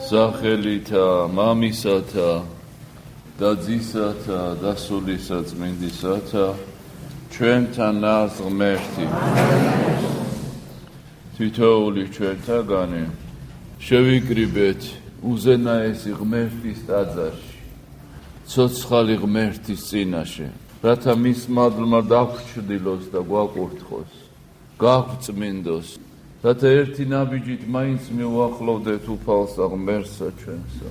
სახელითა მამისათა და ძისათა და სულისა წმინდისათა ჩვენთანაც ღმერთი თითოეული ჩვენთაგანი შევიკრიბეთ უზენაესი ღმერთის ტაძარში ცოცხალი ღმერთის წინაშე რათა მის მადლმა დაგვჩრდილოს და გვაკურთხოს გაგვწმინდოს რათა ერთი ნაბიჯით მაინც მივუახლოვდეთ უფალსა ღმერთსა ჩვენსა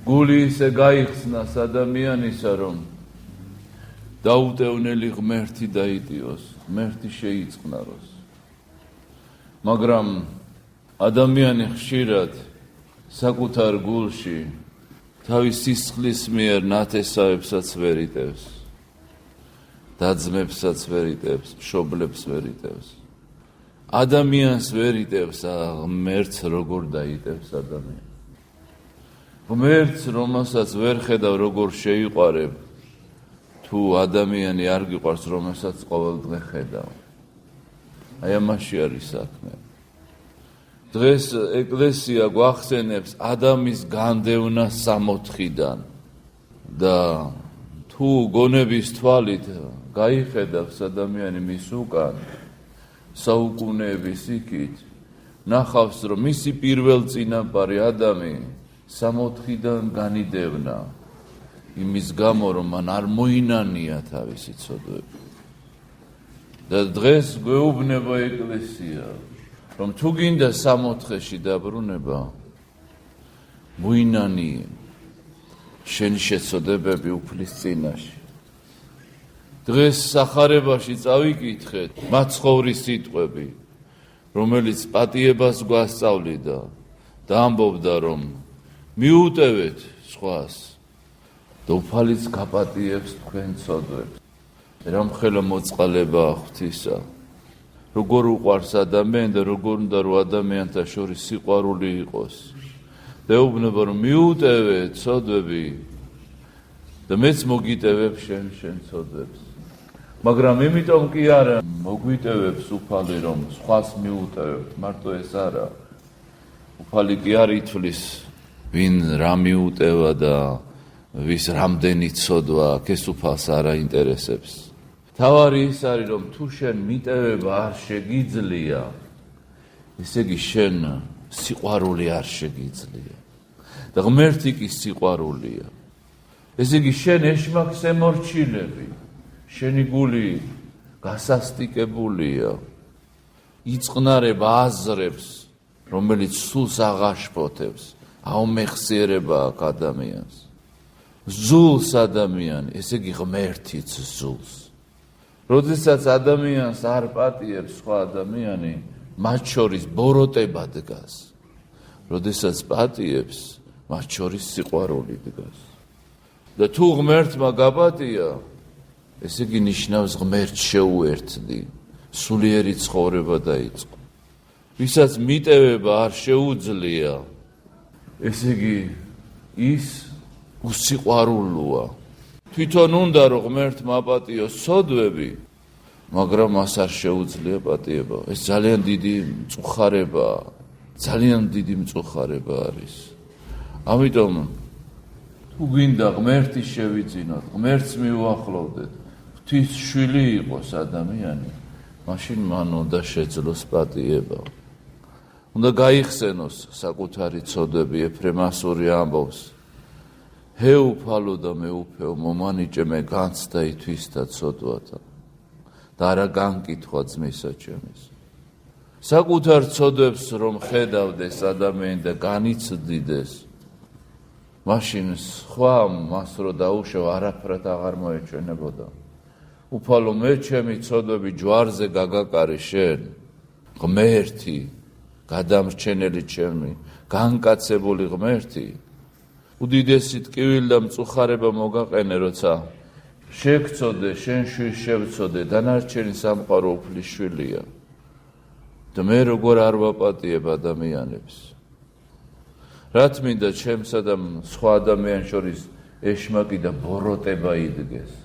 გული ისე გაიხსნას ადამიანისა რომ დაუტევნელი ღმერთი დაიტიოს ღმერთი შეიწყნაროს მაგრამ ადამიანი ხშირად საკუთარ გულში თავის სისხლის მიერ ნათესავებსაც ვერ იტევს დაძმებსაც ვერ იტევს მშობლებს ვერ იტევს ადამიანს ვერ იტევს ღმერთს როგორ დაიტევს ადამიანს ღმერთს რომელსაც ვერ ხედავ როგორ შეიყვარებ თუ ადამიანი არ გიყვარს რომელსაც ყოველდღე ხედავ აი ამაში არის საქმე დღეს ეკლესია გვახსენებს ადამიანის განდევნა სამოთხიდან და თუ გონების თვალით გაიხედავს ადამიანი მის უკან საუკუნეების იქით ნახავს რომ მისი პირველ წინაპარი ადამი სამოთხიდან განიდევნა იმის გამო რომ მან არ მოინანია თავისი ცოდვები და დღეს გვეუბნება ეკლესია რომ თუ გინდა სამოთხეში დაბრუნება მოინანიე შენი შეცოდებები უფლის წინაშე დღეს სახარებაში წავიკითხეთ მაცხოვრის სიტყვები რომელიც პატიებას გვასწავლიდა და ამბობდა რომ მიუტევეთ სხვას და უფალიც გაპატიებს თქვენ ცოდვებს რამხელა მოწყალებაა ღვთისა როგორ უყვარს ადამიანი და როგორ უნდა რომ ადამიანთა შორის სიყვარული იყოს და ეუბნება რომ მიუტევეთ ცოდვები და მეც მოგიტევებ შენ ცოდვებს მაგრამ იმიტომ კი არა მოგვიტევებს უფალი რომ სხვას მიუტევებთ მარტო ეს არა უფალი კი არ ითვლის ვინ რა მიუტევა და ვის რამდენი ცოდვა აქვს ეს უფალს არ აინტერესებს თავარი ის არის რომ თუ შენ მიტევება არ შეგიძლია ესე იგი შენ სიყვარული არ შეგიძლია და ღმერთი კი სიყვარულია ესე იგი შენ ეშმაკს ემორჩილები შენი გული გასასტიკებულია იწყნარება აზრებს რომელიც სულს აღაშფოთებს აუმეხსიერება აქვს ადამიანს ზულს ადამიანი ესე იგი ღმერთიც ზულს როდესაც ადამიანს არ პატიებს სხვა ადამიანი მათ შორის ბოროტება დგას როდესაც პატიებს მათ შორის სიყვარული დგას და თუ ღმერთმა გაპატია ესე იგი ნიშნავს ღმერთს შეუერთდი სულიერი ცხოვრება დაიწყო ვისაც მიტევება არ შეუძლია ესე იგი ის უსიყვარულოა თვითონ უნდა რომ ღმერთმა აპატიოს ცოდვები მაგრამ მას არ შეუძლია პატიება ეს ძალიან დიდი მწუხარებაა ძალიან დიდი მწუხარება არის ამიტომ თუ გინდა ღმერთის შევიძინოთ ღმერთს მივუახლოვდეთ ღვთის შვილი იყოს ადამიანი მაშინ მან უნდა შეძლოს პატიება უნდა გაიხსენოს საკუთარი ცოდვები ეფრემასური ამბობს ჰე უფალო და მეუფეო მომანიჭე მე განცდა ითვისთა ცოდვათა და არა განკითხვა ძმისა ჩემის საკუთარ ცოდვებს რომ ხედავდეს ადამიანი და განიცდიდეს მაშინ სხვა მას რო დაუშვა არაფრად აღარ მოეჩვენებოდა უფალო მე ჩემი ცოდვები ჯვარზე გაგაკარი შენ ღმერთი გადამრჩენელი ჩემი განკაცებული ღმერთი უდიდესი ტკივილი და მწუხარება მოგაყენე როცა შეგწოდე შენ შვილს შევწოდე დანარჩენი სამყარო უფლის შვილია და მე როგორ არ ვაპატიებ ადამიანებს რა თმინდა ჩემსა და სხვა ადამიანს შორის ეშმაკი და ბოროტება იდგეს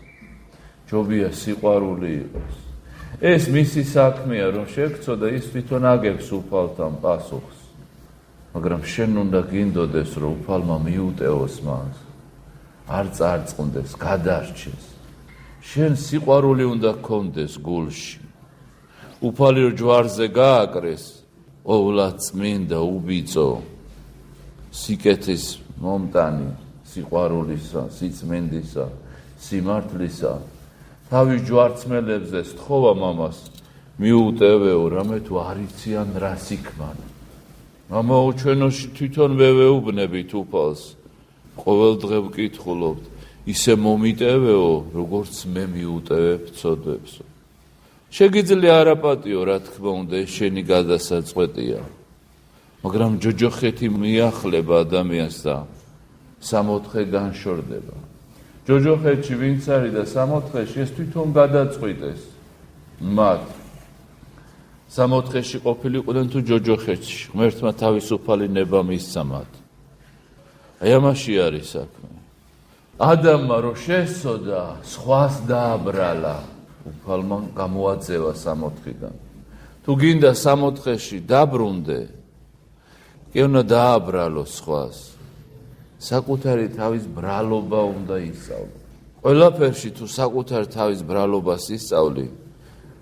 ჯობია სიყვარული იყოს ეს მისი საქმეა რომ შეგწოდა ის თვითონ აგებს უფალთან პასუხს მაგრამ შენ უნდა გინდოდეს, რომ უფალმა მიუტევოს მას, არ წარწყნდეს, გადარჩეს. შენ სიყვარული უნდა გქონდეს გულში. უფალი რომ ჯვარზე გააკრეს, ყოვლად წმინდა, უბიწო, სიკეთის მომტანი, სიყვარულისა, სიწმინდისა, სიმართლისა, თავის ჯვარცმელებზე სთხოვა მამას, მიუტევეო, რამე თუ არ იციან რას იქმან. მამაო, ჩვენოში თვითონ ვეუბნებით უფალს, ყოველ დღე ვკითხულობთ, ისე მომიტევეო, როგორც მე მიუტევებ ცოდვებსო. შეგიძლია არაპატიო, რა თქმა უნდა, ეს შენი გადასაწყვეტია. მაგრამ ჯოჯოხეთი მიახლება ადამიანს და 64 განშორდება. ჯოჯოხეთში ვინც არის და 64-ში ეს თვითონ გადაწყვიტეს მათ. 64-ში ყოფილიყვნენ თუ ჯოჯოხეთში, ღმერთმა თავისუფალი ნება მისცა მათ. აი ამაში არის საქმე. ადამმა რო შესწოდა, სხვას დააბრალა, უფალმა გამოაძევა 64-დან. თუ გინდა 64-ში დაბრუნდე, კი უნდა დააბრალო სხვას. საკუთარი თავის ბრალობა უნდა ისწავლო. ყველაფერში თუ საკუთარი თავის ბრალობას ისწავლი,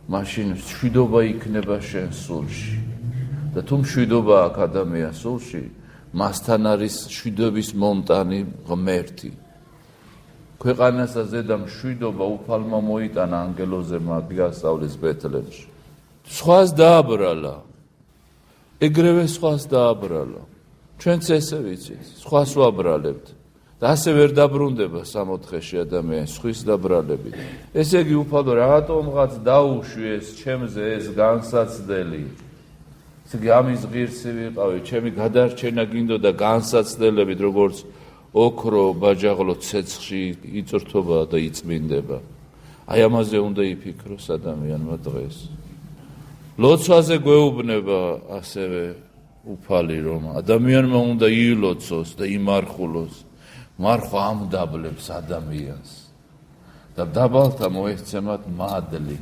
მაშინ მშვიდობა იქნება შენ სულში. და თუ მშვიდობა აქვს ადამიანის სულში, მასთან არის მშვიდობის მომტანი ღმერთი. ქვეყანასა ზედა მშვიდობა უფალმა მოიტანა ანგელოზე მაგიასწავლის ბეთლემში. სხვას დააბრალა. ეგრევე სხვას დააბრალა. ჩვენც ესე ვიცით, სხვას ვაბრალებთ. და ასე ვერ დაბრუნდება 64-ში ადამიანი სხვის დაბრალებით. ესე იგი უფალო რაღაცომღაც დაუშვიეს ჩემზე ეს განსაცდელი. ესე იგი ამის ღირსი ვიყავი, ჩემი გადარჩენა გინდოდა განსაცდელებით, როგორც ოქრო ბაჯაღლო ცეცხლში იწრთობა და იწმინდება. აი ამაზე უნდა იფიქროს ადამიანმა დღეს. ლოცვაზე გვეუბნება ასევე უფალი, რომ ადამიანმა უნდა იილოცოს და იმარხულოს. მარხვა ამდაბლებს ადამიანს და დაბალთა მოეცემათ მადლი.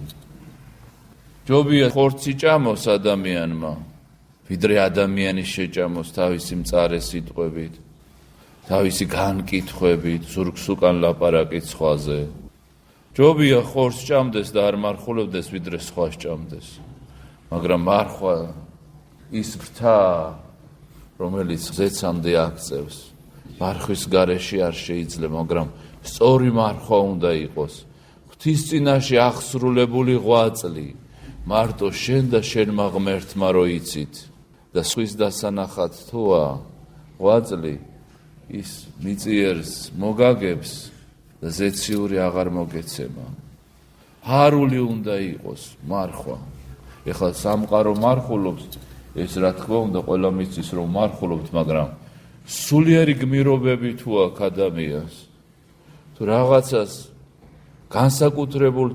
ჯობია ხორცი ჭამოს ადამიანმა, ვიდრე ადამიანი შეჭამოს თავისი მწარე სიტყვებით, თავისი განკითხვებით, ზურგს უკან ლაპარაკით სხვაზე. ჯობია ხორცს ჭამდეს და არ მარხულებდეს, ვიდრე სხვას ჭამდეს. მაგრამ მარხვა ის ფრთა, რომელიც ზეცამდე აქწევს. მარხვის გარეშე არ შეიძლება, მაგრამ სწორი მარხვა უნდა იყოს. ღვთის წინაშე აღსრულებული ღვაწლი, მარტო შენ და შენმა ღმერთმა რო იცით და სხვის დასანახად თუა ღვაწლი, ის მიწიერს მოგაგებს და ზეციური აღარ მოგეცემა. ჰარული უნდა იყოს მარხვა. ეხლა სამყარო მარხულობს, ეს რა თქმა უნდა ყველა მისის რომ მარხულობთ, მაგრამ სულიერი გმირობები თუ აქვს ადამიანს, თუ რაღაცას განსაკუთრებულ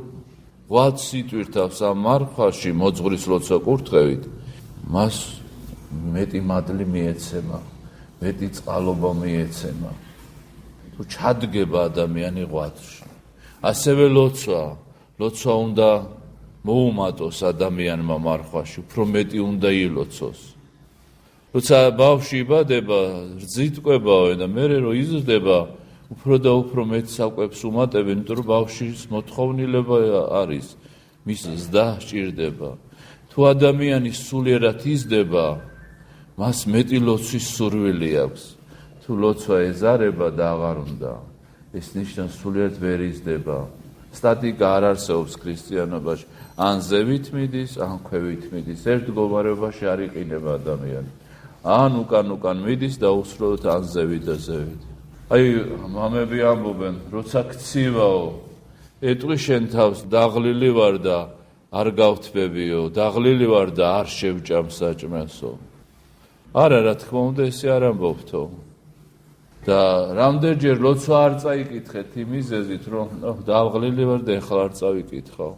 ღვაწლს იტვირთავს ამ მარხვაში მოძღვრის ლოცვა კურთხევით, მას მეტი მადლი მიეცემა, მეტი წყალობა მიეცემა. თუ ჩადგება ადამიანი ღვაწლში. ასევე ლოცვა უნდა მოუმატოს ადამიანმა მარხვაში, უფრო მეტი უნდა ილოცოს. როცა ბავშვი იბადება, რძით ყვებაო და მერე რო იზრდება, უფრო და უფრო მეტ საკვებს უმატებენ, იმიტომ რომ ბავშვის მოთხოვნილება არის, მის ზრდა სჭირდება. თუ ადამიანი სულიერად იზრდება, მას მეტი ლოცვის სურვილი აქვს. თუ ლოცვა ეზარება და აღარ უნდა, ეს ნიშნავს სულიერად ვერ იზრდება. სტატიკა არ არსებობს ქრისტიანობაში, ან ზევით მიდის, ან ქვევით მიდის. ერთ მდგომარეობაში არ იყინება ადამიანი. ან უკან მიდის და უსრულოდ ან ზევით და ზევით. აი, მამები ამბობენ, როცა გცივაო, ეტყვი შენ თავს, დაღლილი ვარ და არ გავთბებიო, დაღლილი ვარ და არ შევჭამ საჭმელსო. არა, რა თქმა უნდა, ესე არ ამბობთო. და რამდენჯერ ლოცვა არ წაიკითხეთ იმ მიზეზით, რომ დაღლილი ვარ და ეხლა არ წავიკითხავ.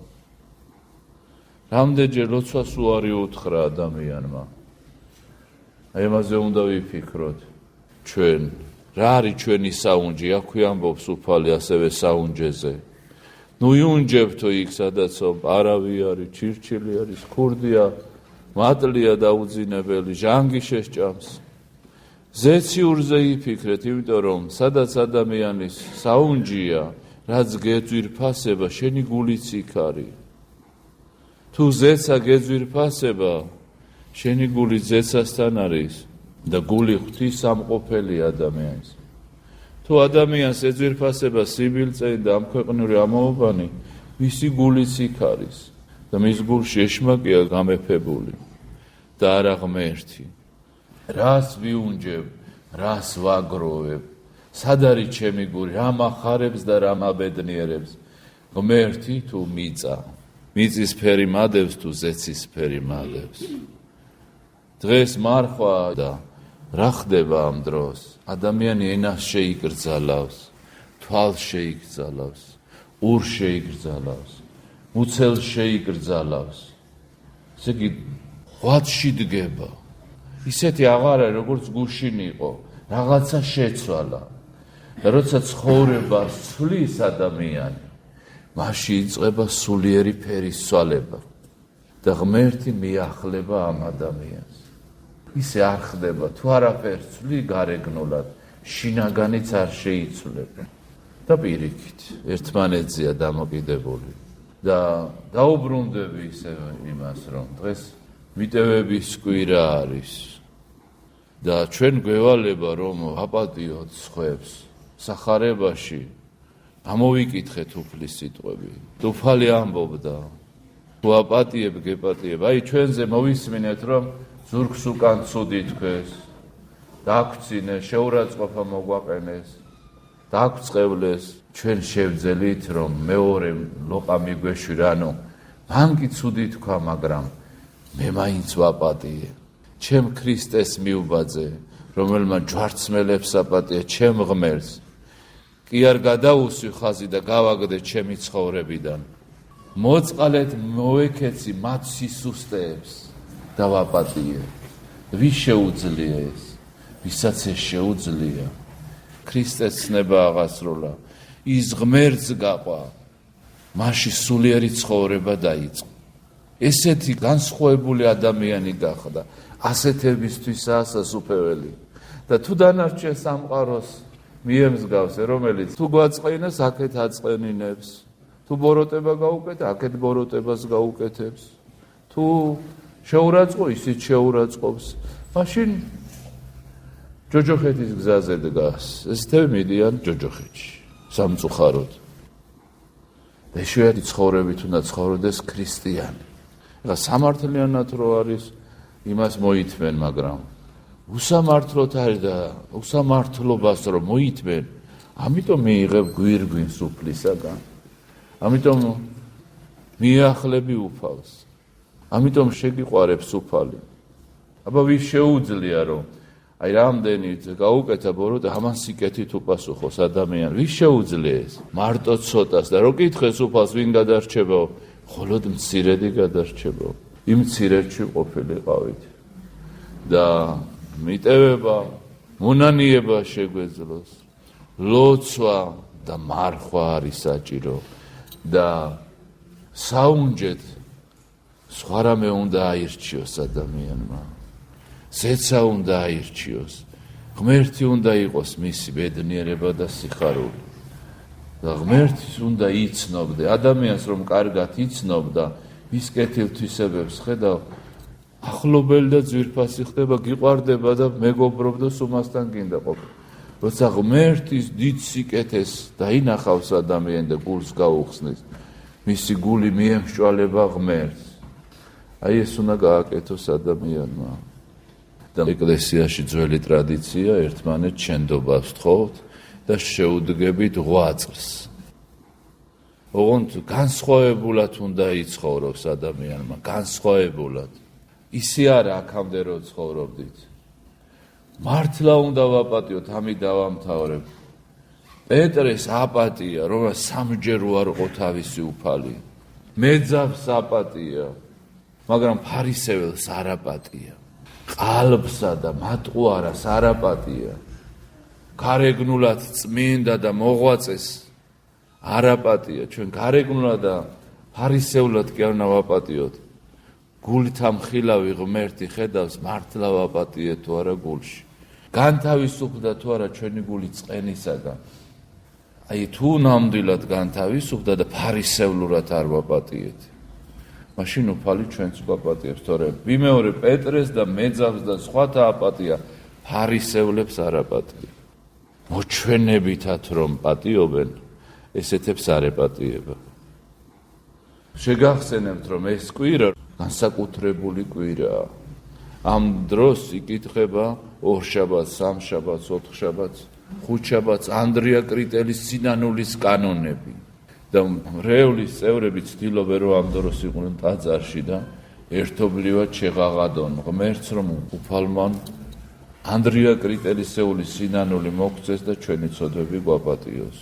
რამდენჯერ ლოცვას უარი უთხრა ადამიანმა. აი ამაზე უნდა ვიფიქროთ ჩვენ. რა არის ჩვენი საუნჯე? აქვე ამბობს უფალი ასევე საუნჯეზე. ნუ იუნჯებთო იქ, სადაცო არავი არის, ჩირჩილი არის, ქურდია, მატლია დაუძინებელი, ჟანგი შესჭამს. ზეციურზე იფიქრეთ, იმიტომ რომ სადაც ადამიანის საუნჯია, რაც გეძვირფასება, შენი გულიც იქ არის. თუ ზეცა გეძვირფასება, შენი გული ზეცასთან არის და გული ღვთისამყოფელი ადამიანის. თუ ადამიანს ეძვირფასება სიბილწე და ამქვეყნიური ამაობანი, მისი გულიც იქ არის და მის გულში ეშმაკია გამეფებული და არა ღმერთი. რას ვიუნჯებ, რას ვაგროვებ, სად არის ჩემი გული, რა მახარებს და რა მაბედნიერებს, ღმერთი თუ მიწა, მიწის ფერი მადევს თუ ზეცის ფერი მადევს. დღეს მარხვა და რა ხდება ამ დროს? ადამიანი ენას შეიკრძალავს, თვალს შეიკრძალავს, ურს შეიკრძალავს, მუცელს შეიკრძალავს. ესე იგი, ღვაწში დგება. ისეთი აღარა, როგორც გუშინ იყო, რაღაცა შეცვალა. და როცა ცხოვრება ცვლის ადამიანი, მაშინ იწყება სულიერი ფერის ცვალება და ღმერთი მიახლება ამ ადამიანს. ისე არ ხდება, თუ არაფერს ცვლი გარეგნულად, შინაგანიც არ შეიცვლება. და პირიქით, ერთმანეთზეა დამოკიდებული. და დაუბრუნდები ისე იმას, რომ დღეს მიტევების კვირა არის. და ჩვენ გვევალება, რომ აპატიოთ სხვებს სახარებაში, ამოვიკითხეთ უფლის სიტყვები. უფალი ამბობდა, თუ აპატიებ, გეპატიებ. აი, ჩვენზე მოვისმინეთ, რომ ზურგს უკან ცუდი თქვეს, დაგვწინეს, შეურაცხყოფა მოგვაყენეს, დაგვწყევლეს, ჩვენ შევძელით, რომ მეორე ლოყა მიგვეშვირა, ანუ მან კი ცუდი თქვა, მაგრამ მე მაინც ვაპატიე. ჩემ ქრისტეს მიუბაძე, რომელმან ჯვარცმელებს აპატია, ჩემ ღმერთს, კი არ გადაუსვი ხაზი და გავაგდე ჩემი ცხოვრებიდან. მოწყალეთ მოექეცი მათ სისუსტეებს და ვაპატიე. ვის შეუძლია ეს? ვისაც ეს შეუძლია. ქრისტეს ცნება აღასრულა. ის ღმერთს გაყვა. მაშინ სულიერი ცხოვრება დაიწყო. ესეთი განსხვავებული ადამიანი გახდა. ასეთებისთვისაა სასუფეველი. და თუ დანარჩენ სამყაროს მიემსგავს, რომელიც თუ გვაწყენებს, აქეთ აწყენინებს. თუ ბოროტება გაუკეთე, აქეთ ბოროტებას გაუკეთებს. თუ შეურაცხო, ისიც შეურაცხყოფს. მაშინ ჯოჯოხეთის გზაზე დგას. ესეთები მიდიან ჯოჯოხეთში, სამწუხაროდ. და შეერთი ცხოვრებით უნდა ცხოვრდეს ქრისტიანი. ეხლა სამართლიანად რო არის, იმას მოითმენ, მაგრამ უსამართლოდ არის და უსამართლობას რომ მოითმენ, ამიტომ მიიღებ გვირგვინს უფლისაგან. ამიტომ მიახლები უფალს. ამიტომ შეგიყვარებს უფალი. აბა ვის შეუძლია რომ აი რამდენი გაუკეთა ბოროტე, ამან სიკეთით უპასუხოს ადამიანი. ვის შეუძლია ეს? მარტო ცოტას და რო კითხეს უფალს, ვინ გადარჩებაო? მხოლოდ მცირედი გადარჩებაო. იმ მცირედში ყოფილიყავით. და მიტევება, მონანიება შეგვეძლოს. ლოცვა და მარხვა არის საჭირო და საუნჯეთ სხვა რამე უნდა აირჩიოს ადამიანმა. ზეცა უნდა აირჩიოს. ღმერთი უნდა იყოს მისი ბედნიერება და სიხარული. და ღმერთის უნდა იცნობდე. ადამიანს რომ კარგად იცნობდა, ის კეთილთვისებებს ხედავ, ახლობელი და ძვირფასი ხდება, გიყვარდება და მეგობრობს უმასთან გინდა ყოფილი. როცა ღმერთის დიდ სიკეთეს დაინახავს ადამიანი და გულს გაუხსნის, მისი გული მიემსჭვალება ღმერთს. აი ეს უნდა გააკეთოს ადამიანმა. და ეკლესიაში ძველი ტრადიცია, ერთმანეთს შენდობას თხოვთ და შეუდგებით ღვაწლს. ოღონდ განსხვავებულად უნდა იცხოვროს ადამიანმა, განსხვავებულად. ისე არა აქამდე რო ცხოვრობდით. მართლა უნდა ვაპატიოთ, ამით დავამთავრებ. პეტრეს აპატია, რომ სამჯერ უარყო თავისი უფალი. მეძავს აპატია, მაგრამ ფარისეველს არ აპატია. ყალბსა და მატყუარას არ აპატია. გარეგნულად წმინდა და მოღვაწეს არ აპატია. ჩვენ გარეგნულად და ფარისეულად კი არ ნავაპატიოთ. გულით ამხილავი ღმერთი ხედავს, მართლა ვაპატიეთ თუ არა გულში. განთავისუფლდა თუ არა ჩვენი გული წყენისაგან. აი თუ ნამდვილად განთავისუფლდა და ფარისევლურად არ ვაპატიეთ. მაშინ უფალი ჩვენც ვაპატიებს, თორემ ვიმეორე პეტრეს და მეძავს და სხვათა აპატია, ფარისევლებს არ აპატია. მოჩვენებითად რომ პატიობენ, ესეთებს არ ეპატიება. შეგახსენებთ, რომ ეს კვირა განსაკუთრებული კვირაა. ამ დროს იკითხება ორშაბათს, სამშაბათს, ოთხშაბათს, ხუთშაბათს ანდრია კრიტელის სინანულის კანონები. და მრევლის წევრები ცდილობენ რომ ამ დროს იყვნენ ტაძარში და ერთობლივად შეღაღადონ ღმერთს, რომ უფალმან ანდრია კრიტელისეულის სინანული მოგწეს და ჩვენი ცოდვები გვაპატიოს.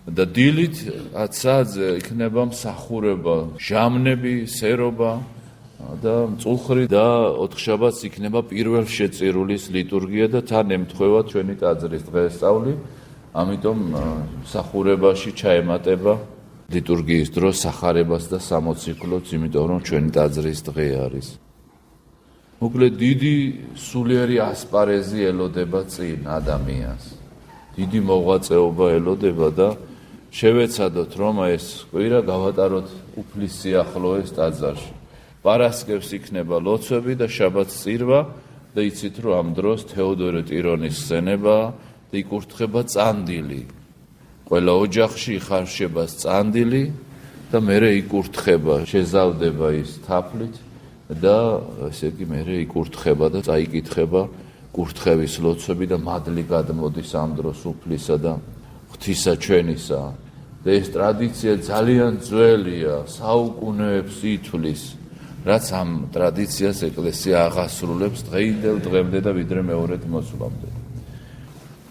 და დილით 10 საათზე იქნება მსახურება, ჟამნები, სერობა და მწუხრი და ოთხშაბათს იქნება პირველ შეწირულის ლიტურგია და თან ემთხვევა ჩვენი ტაძრის დღესწაული. ამიტომ მსახურებაში ჩაემატება ლიტურგიის დროს სახარებას და სამოციქულოც, იმიტომ რომ ჩვენი ტაძრის დღე არის. მოკლედ დიდი სულიერი ასპარეზი ელოდება წინ ადამიანს. დიდი მოღვაწეობა ელოდება და შევეცადოთ რომ ეს კვირა გავატაროთ უფლის სიახლოვეს ტაძარში. პარასკევს იქნება ლოცვები და შაბათს წირვა და იცით რომ ამ დროს თეოდორე ტირონის სცენება და იკურთხება წანდილი. ყველა ოჯახში იხარშება წანდილი და მერე იკურთხება, შეზავდება ის თაფლით და ესე იგი მერე იკურთხება და წაიკითხება კურთხევის ლოცვები და მადლი გადმოდის ამ დროს უფლისა და ღვთისა ჩვენისა. და ეს ტრადიცია ძალიან ძველია, საუკუნეებს ითვლის, რაც ამ ტრადიციას ეკლესია აღასრულებს დღეიდან დღემდე და ვიდრე მეორედ მოსვლამდე.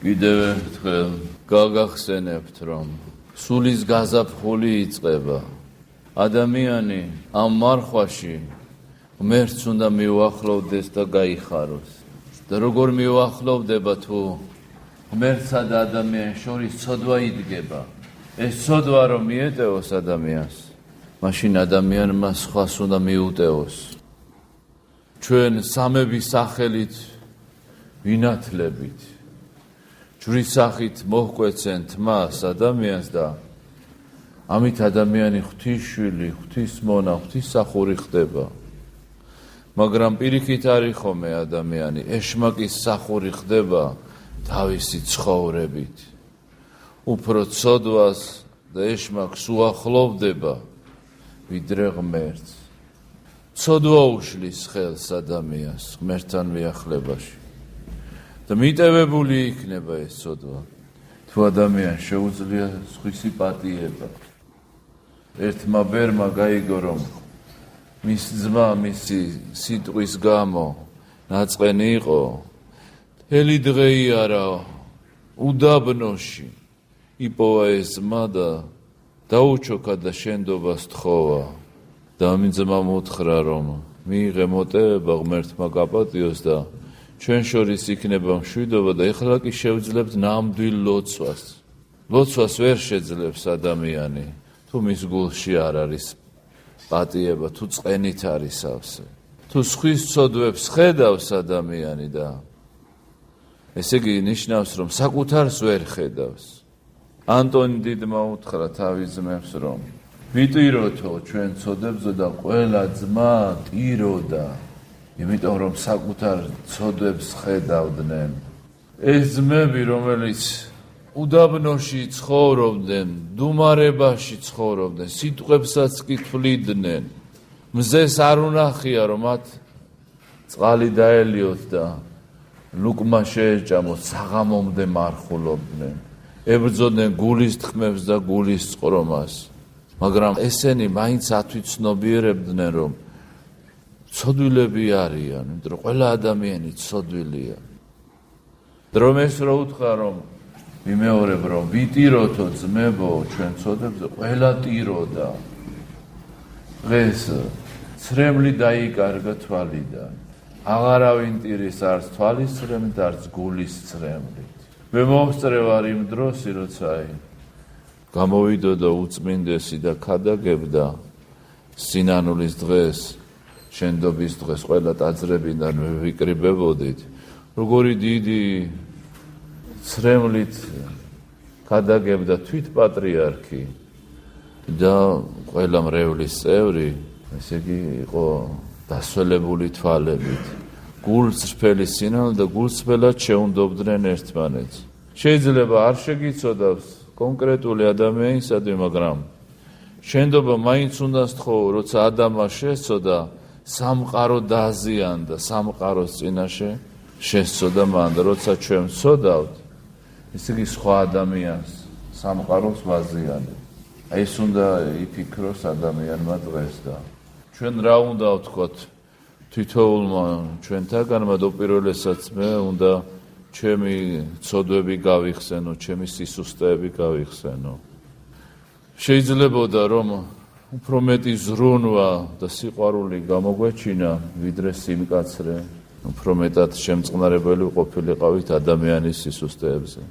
კიდევ ერთხელ გაგახსენებთ, რომ სულის გაზაფხული იწყება. ადამიანი ამ მარხვაში ღმერთს უნდა მიუახლოვდეს და გაიხაროს. და როგორ მიუახლოვდება თუ ღმერთსა და ადამიანს შორის ცოდვა იდგება. ეს ცოდვა რომ მიეტევოს ადამიანს, მაშინ ადამიანმა სხვას უნდა მიუტევოს. ჩვენ სამების სახელით ვინათლებით, ჯვრის სახით მოჰკვეცენ თმას ადამიანს და ამით ადამიანი ღვთისშვილი, ღვთისმონა, ღვთისმსახური ხდება. მაგრამ პირიქით არ იხომე ადამიანი, ეშმაკის მსახური ხდება თავისი ცხოვრებით. უფრო ცოდვას და ეშმაკს უახლოვდება ვიდრე ღმერთს. ცოდვა უშლის ხელს ადამიანს ღმერთთან მიახლებაში. და მიტევებული იქნება ეს ცოდვა, თუ ადამიანს შეუძლია სხვისი პატიება. ერთმა ბერმა გაიგო, რომ მის ძმა მისი სიტყვის გამო ნაწყენი იყო, მთელი დღე იარა უდაბნოში, იპოვა ეს ძმა და დაუჩოქა და შენდობას თხოვა. და ამის ძმამ უთხრა, რომ მიიღე მოტევება ღმერთმა გაპატიოს და ჩვენ შორის იქნება მშვიდობა და ეხლა კი შევძლებთ ნამდვილ ლოცვას. ლოცვას ვერ შეძლებს ადამიანი, თუ მის გულში არ არის პატიება, თუ წყენით არის სავსე. თუ სხვის ცოდვებს ხედავს ადამიანი და ესე იგი ნიშნავს, რომ საკუთარს ვერ ხედავს. ანტონი დიდმა უთხრა თავის ძმებს, რომ ვიტიროთო ჩვენ ცოდებსო და ყველა ძმა ტიროდა, იმიტომ რომ საკუთარ ცოდვებს ხედავდნენ. ეს ძმები, რომელიც უდაბნოში ცხოვრობდნენ, დუმარებაში ცხოვრობდნენ, სიტყვებსაც კი თვლიდნენ, მზეს არ უნახია, რომ მათ წყალი დაელიოთ და ლუკმა შეეჭამოთ, საღამომდე მარხულობდნენ. ებრძოდნენ გულის თქმებს და გულის წყრომას. მაგრამ ესენი მაინც ათვითცნობიერებდნენ, რომ ცოდვილები არიან, იმიტომ რომ ყველა ადამიანი ცოდვილია. რომ ეს რო უთხრა, რომ ვიმეორებ, რომ ვიტიროთო ძმებო ჩვენ ცოდებზე, ყველა ტიროდა. დღეს ცრემლი დაიკარგა თვალიდან. აღარავინ ტირის არც თვალის ცრემლით, არც გულის ცრემლით. მე მომსწრევარ იმ დროსი, როცა გამოვიდო და უწმინდესი და ქადაგებდა სინანულის დღეს, შენდობის დღეს ყველა ტაძრებიდან ვიკრიბებოდით, როგორი დიდი ცრემლით გადაგებდა თვით პატრიარქი და ყველა მრევლის წევრი, ესე იგი იყო დასველებული თვალებით. გულწრფელი სინამდვილე და გულწრფელად შეუნდობდნენ ერთმანეთს. შეიძლება არ შეგიცოდავს კონკრეტული ადამიანისადმი, მაგრამ შენდობა მაინც უნდა სთხოვო, როცა ადამმა შესწოდა, სამყარო დააზიანდა, სამყაროს წინაშე შესწოდა მან და როცა ჩვენ ვწოდავთ, ესე იგი სხვა ადამიანს სამყაროს ვაზიანებ. აი ეს უნდა იფიქროს ადამიანმა დღეს და ჩვენ რა უნდა ვთქვათ თითოეულმა ჩვენთაგანმა და უპირველესაც მე უნდა ჩემი ცოდვები გავიხსენო, ჩემი სისუსტეები გავიხსენო. შეიძლებოდა რომ უფრო მეტი ზრუნვა და სიყვარული გამოგვეჩინა, ვიდრე სიმკაცრე, უფრო მეტად შემწყნარებელი ყოფილიყავით ადამიანის სისუსტეებზე.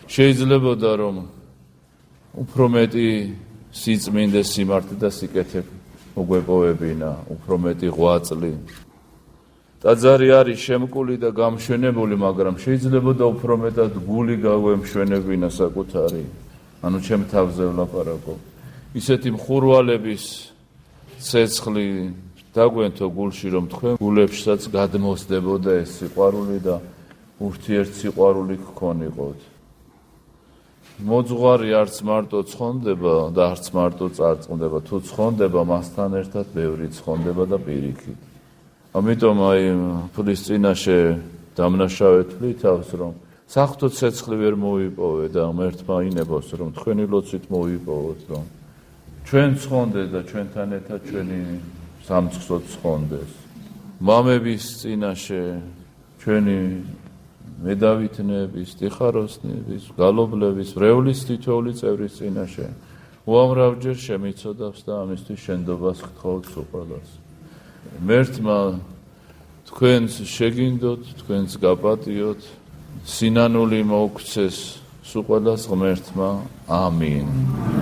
შეიძლებოდა რომ უფრო მეტი სიწმინდე, სიმართლე და სიკეთე მოგვეპოვებინა, უფრო მეტი ღვაწლი. ტაძარი არის შემკული და გამშვენებული, მაგრამ შეიძლებოდა უფრო მეტად გული გაგვემშვენებინა საკუთარი. ანუ ჩემ თავზე ვლაპარაკო. ისეთი მხურვალების ცეცხლი დაგვენთო გულში, რომ თქვენ გულებსაც გადმოსდებოდა ეს სიყვარული და ურთიერთსიყვარული გქონიყოთ. მოძღვარი არც მარტო ცხონდება და არც მარტო წარწყდება, თუ ცხონდება, მასთან ერთად ბევრი ცხონდება და პირიქით. ამიტომ აი ფულის წინაშე დამნაშავე თვლითავს, რომ საღვთო ცეცხლი ვერ მოიპოვე და ღმერთმა ინებოს, რომ თქვენი ლოცვით მოიპოვოთ, რომ ჩვენ ცხონდეს და ჩვენთან ერთად ჩვენი სამწყსოც ცხონდეს. მამების წინაშე ჩვენი მედავითნების, დიხაროსნების, გალობლების, მრევლის თითოეული წევრის წინაშე უამრავჯერ შემიცოდავს და ამისთვის შენდობას გთხოვთ სულ. მერთმა თქვენს შეგინდოთ, თქვენს გაპატიოთ, სინანული მოგვცეს სულ ყველას ღმერთმა. ამინ.